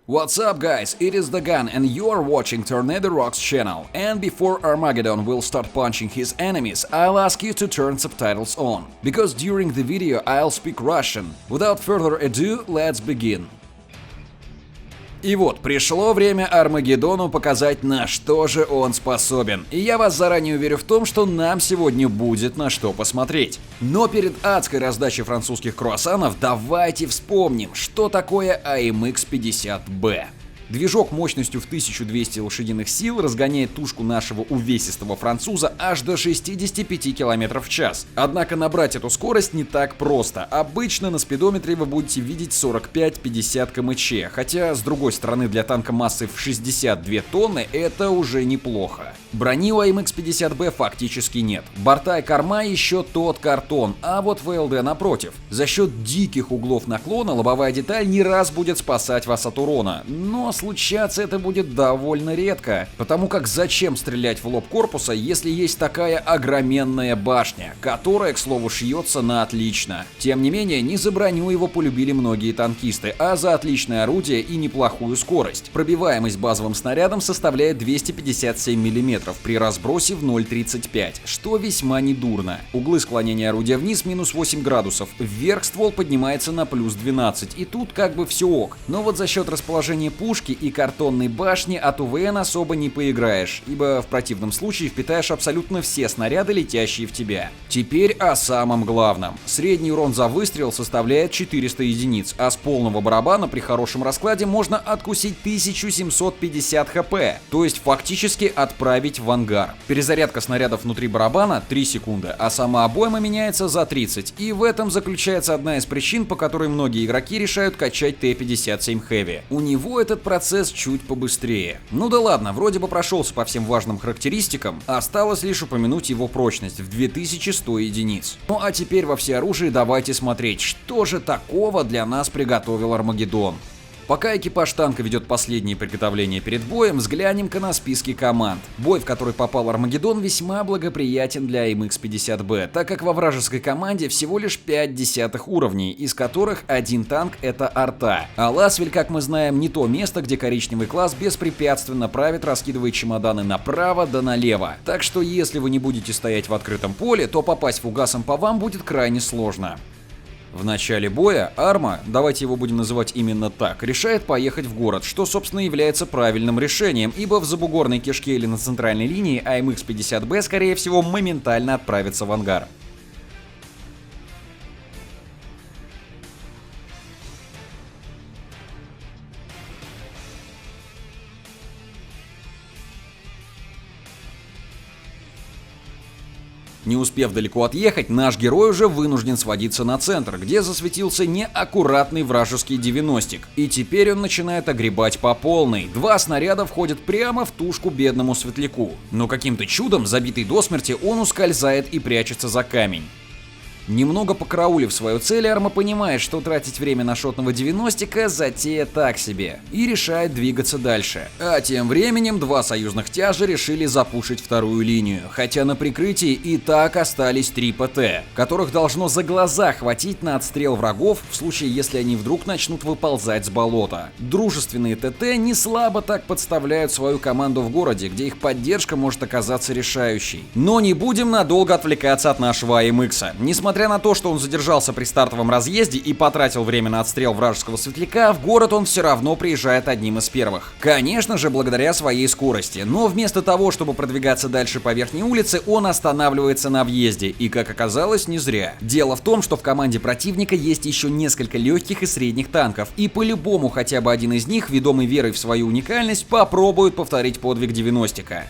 What's up guys, it is the Gun and you're watching Tornado Rocks channel, and before Armageddon will start punching his enemies, I'll ask you to turn subtitles on, because during the video I'll speak Russian. Without further ado, let's begin. И вот, пришло время Армагеддону показать, на что же он способен. И я вас заранее уверю в том, что нам сегодня будет на что посмотреть. Но перед адской раздачей французских круассанов давайте вспомним, что такое AMX-50B. Движок мощностью в 1200 лошадиных сил разгоняет тушку нашего увесистого француза аж до 65 км в час. Однако набрать эту скорость не так просто. Обычно на спидометре вы будете видеть 45-50 км/ч, хотя с другой стороны для танка массой в 62 тонны это уже неплохо. Брони у AMX-50B фактически нет. Борта и корма еще тот картон, а вот ВЛД напротив. За счет диких углов наклона лобовая деталь не раз будет спасать вас от урона, но случаться это будет довольно редко, потому как зачем стрелять в лоб корпуса, если есть такая огроменная башня, которая, к слову, шьется на отлично. Тем не менее, не за броню его полюбили многие танкисты, а за отличное орудие и неплохую скорость. Пробиваемость базовым снарядом составляет 257 мм при разбросе в 0,35, что весьма недурно. Углы склонения орудия вниз минус 8 градусов, вверх ствол поднимается на плюс 12, и тут как бы все ок. Но вот за счет расположения пушки и картонной башни от УВН особо не поиграешь, ибо в противном случае впитаешь абсолютно все снаряды, летящие в тебя. Теперь о самом главном. Средний урон за выстрел составляет 400 единиц, а с полного барабана при хорошем раскладе можно откусить 1750 хп, то есть фактически отправить в ангар. Перезарядка снарядов внутри барабана 3 секунды, а сама обойма меняется за 30, и в этом заключается одна из причин, по которой многие игроки решают качать Т-57 Heavy. У него этот процесс чуть побыстрее. Ну да ладно, вроде бы прошелся по всем важным характеристикам, осталось лишь упомянуть его прочность в 2100 единиц. Ну а теперь во всеоружии давайте смотреть, что же такого для нас приготовил Армагеддон. Пока экипаж танка ведет последние приготовления перед боем, взглянем-ка на списки команд. Бой, в который попал Армагеддон, весьма благоприятен для AMX-50B, так как во вражеской команде всего лишь 5 десятых уровней, из которых один танк — это арта. А Ласвель, как мы знаем, не то место, где коричневый класс беспрепятственно правит, раскидывая чемоданы направо да налево. Так что если вы не будете стоять в открытом поле, то попасть фугасом по вам будет крайне сложно. В начале боя Арма, давайте его будем называть именно так, решает поехать в город, что собственно является правильным решением, ибо в забугорной кишке или на центральной линии AMX-50B скорее всего моментально отправится в ангар. Не успев далеко отъехать, наш герой уже вынужден сводиться на центр, где засветился неаккуратный вражеский 90-ик. И теперь он начинает огребать по полной. 2 снаряда входят прямо в тушку бедному светляку. Но каким-то чудом, забитый до смерти, он ускользает и прячется за камень. Немного покараулив свою цель, Арма понимает, что тратить время на шотного 90-ка затея так себе, и решает двигаться дальше. А тем временем 2 союзных тяжа решили запушить вторую линию, хотя на прикрытии и так остались 3 ПТ, которых должно за глаза хватить на отстрел врагов в случае, если они вдруг начнут выползать с болота. Дружественные ТТ не слабо так подставляют свою команду в городе, где их поддержка может оказаться решающей. Но не будем надолго отвлекаться от нашего AMX. Несмотря на то, что он задержался при стартовом разъезде и потратил время на отстрел вражеского светляка, в город он все равно приезжает одним из первых. Конечно же, благодаря своей скорости, но вместо того, чтобы продвигаться дальше по верхней улице, он останавливается на въезде, и, как оказалось, не зря. Дело в том, что в команде противника есть еще несколько легких и средних танков, и по-любому хотя бы один из них, ведомый верой в свою уникальность, попробует повторить подвиг 90-ка.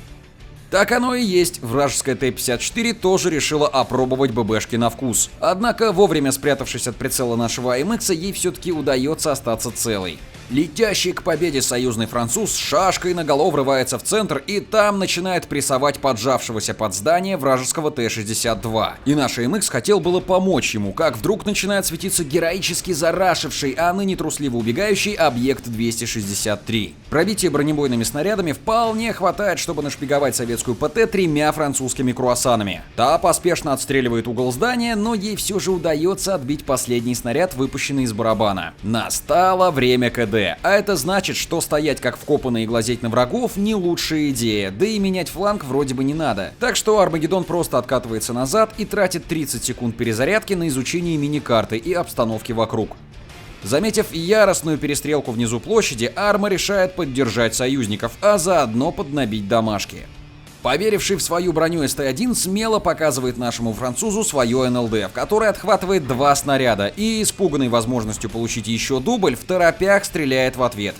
Так оно и есть, вражеская Т-54 тоже решила опробовать ББшки на вкус. Однако, вовремя спрятавшись от прицела нашего AMX, ей все-таки удается остаться целой. Летящий к победе союзный француз с шашкой наголо врывается в центр и там начинает прессовать поджавшегося под здание вражеского Т-62. И наш AMX хотел было помочь ему, как вдруг начинает светиться героически зарашивший, а ныне трусливо убегающий объект 263. Пробитие бронебойными снарядами вполне хватает, чтобы нашпиговать советскую ПТ 3 французскими круассанами. Та поспешно отстреливает угол здания, но ей все же удается отбить последний снаряд, выпущенный из барабана. Настало время КД. КД, а это значит, что стоять как вкопанный и глазеть на врагов не лучшая идея, да и менять фланг вроде бы не надо. Так что Армагеддон просто откатывается назад и тратит 30 секунд перезарядки на изучение миникарты и обстановки вокруг. Заметив яростную перестрелку внизу площади, Арма решает поддержать союзников, а заодно поднабить домашки. Поверивший в свою броню СТ-1 смело показывает нашему французу свое НЛД, в которое отхватывает 2 снаряда и, испуганный возможностью получить еще дубль, в торопях стреляет в ответ.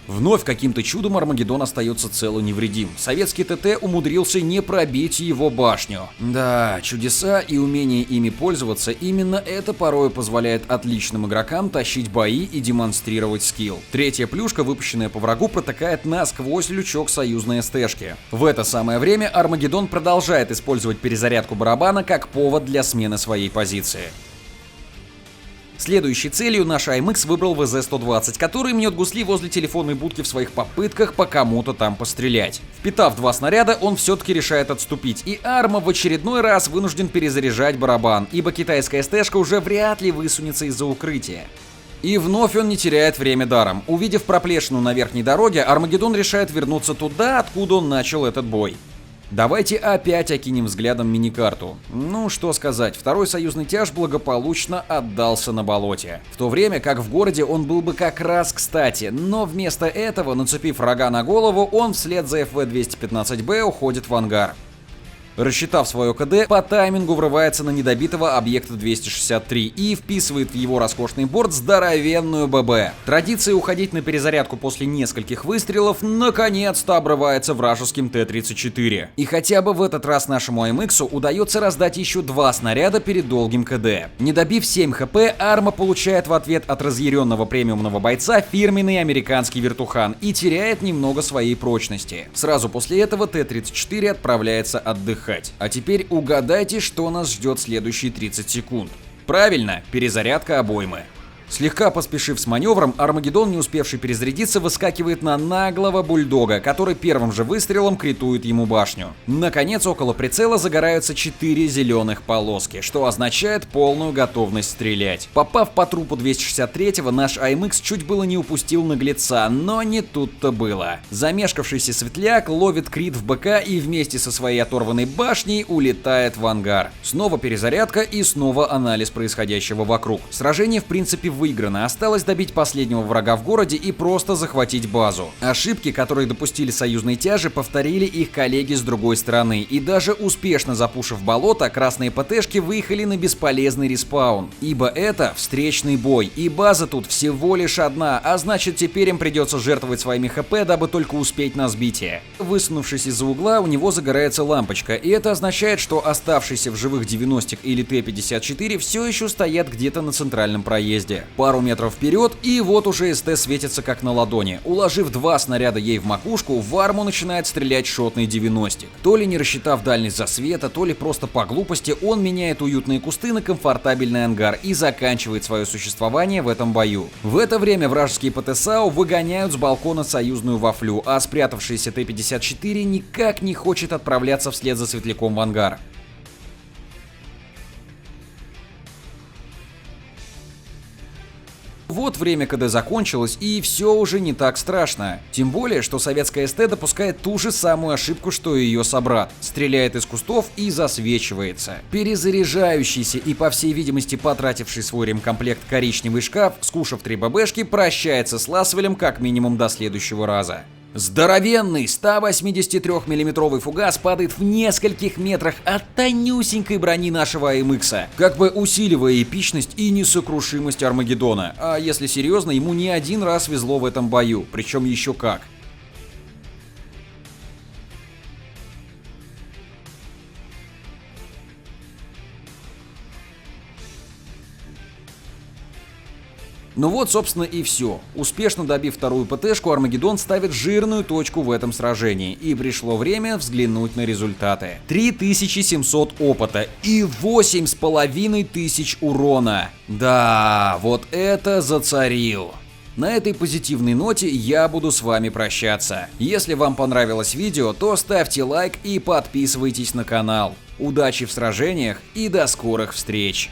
Вновь каким-то чудом Армагеддон остается цел и невредим. Советский ТТ умудрился не пробить его башню. Да, чудеса и умение ими пользоваться, именно это порой позволяет отличным игрокам тащить бои и демонстрировать скилл. Третья плюшка, выпущенная по врагу, протыкает насквозь лючок союзной СТшки. В это самое время Армагеддон продолжает использовать перезарядку барабана как повод для смены своей позиции. Следующей целью наш АМХ выбрал ВЗ-120, который мнет гусли возле телефонной будки в своих попытках по кому-то там пострелять. Впитав 2 снаряда, он все-таки решает отступить, и Арма в очередной раз вынужден перезаряжать барабан, ибо китайская СТшка уже вряд ли высунется из-за укрытия. И вновь он не теряет время даром. Увидев проплешину на верхней дороге, Армагеддон решает вернуться туда, откуда он начал этот бой. Давайте опять окинем взглядом миникарту. Ну, что сказать, второй союзный тяж благополучно отдался на болоте. В то время как в городе он был бы как раз кстати, но вместо этого, нацепив рога на голову, он вслед за ФВ-215Б уходит в ангар. Рассчитав свое КД, по таймингу врывается на недобитого объекта 263 и вписывает в его роскошный борт здоровенную ББ. Традиция уходить на перезарядку после нескольких выстрелов наконец-то обрывается вражеским Т-34. И хотя бы в этот раз нашему АМХу удается раздать еще 2 снаряда перед долгим КД. Не добив 7 хп, Арма получает в ответ от разъяренного премиумного бойца фирменный американский вертухан и теряет немного своей прочности. Сразу после этого Т-34 отправляется отдыхать. А теперь угадайте, что нас ждет следующие 30 секунд. Правильно, перезарядка обоймы. Слегка поспешив с маневром, Армагеддон, не успевший перезарядиться, выскакивает на наглого бульдога, который первым же выстрелом критует ему башню. Наконец, около прицела загораются 4 зеленых полоски, что означает полную готовность стрелять. Попав по трупу 263-го, наш АМХ чуть было не упустил наглеца, но не тут-то было. Замешкавшийся светляк ловит крит в БК и вместе со своей оторванной башней улетает в ангар. Снова перезарядка и снова анализ происходящего вокруг. Сражение в принципе выиграно, осталось добить последнего врага в городе и просто захватить базу. Ошибки, которые допустили союзные тяжи, повторили их коллеги с другой стороны, и даже успешно запушив болото, красные ПТшки выехали на бесполезный респаун. Ибо это встречный бой, и база тут всего лишь одна, а значит теперь им придется жертвовать своими ХП, дабы только успеть на сбитие. Высунувшись из-за угла, у него загорается лампочка, и это означает, что оставшиеся в живых 90-х или Т-54 все еще стоят где-то на центральном проезде. Пару метров вперед, и вот уже СТ светится как на ладони. Уложив 2 снаряда ей в макушку, в Арму начинает стрелять шотный 90-ик. То ли не рассчитав дальность засвета, то ли просто по глупости, он меняет уютные кусты на комфортабельный ангар и заканчивает свое существование в этом бою. В это время вражеские ПТ-САУ выгоняют с балкона союзную вафлю, а спрятавшийся Т-54 никак не хочет отправляться вслед за светляком в ангар. Вот время КД закончилось, и все уже не так страшно. Тем более, что советская СТ допускает ту же самую ошибку, что и ее собрат. Стреляет из кустов и засвечивается. Перезаряжающийся и, по всей видимости, потративший свой ремкомплект коричневый шкаф, скушав 3 ББшки, прощается с Ласвелем как минимум до следующего раза. Здоровенный 183 мм фугас падает в нескольких метрах от тонюсенькой брони нашего АМХа, как бы усиливая эпичность и несокрушимость Армагеддона. А если серьезно, ему не один раз везло в этом бою, причем еще как. Ну вот, собственно, и все. Успешно добив вторую ПТшку, Армагеддон ставит жирную точку в этом сражении. И пришло время взглянуть на результаты. 3700 опыта и 8500 урона. Да, вот это зацарил. На этой позитивной ноте я буду с вами прощаться. Если вам понравилось видео, то ставьте лайк и подписывайтесь на канал. Удачи в сражениях и до скорых встреч!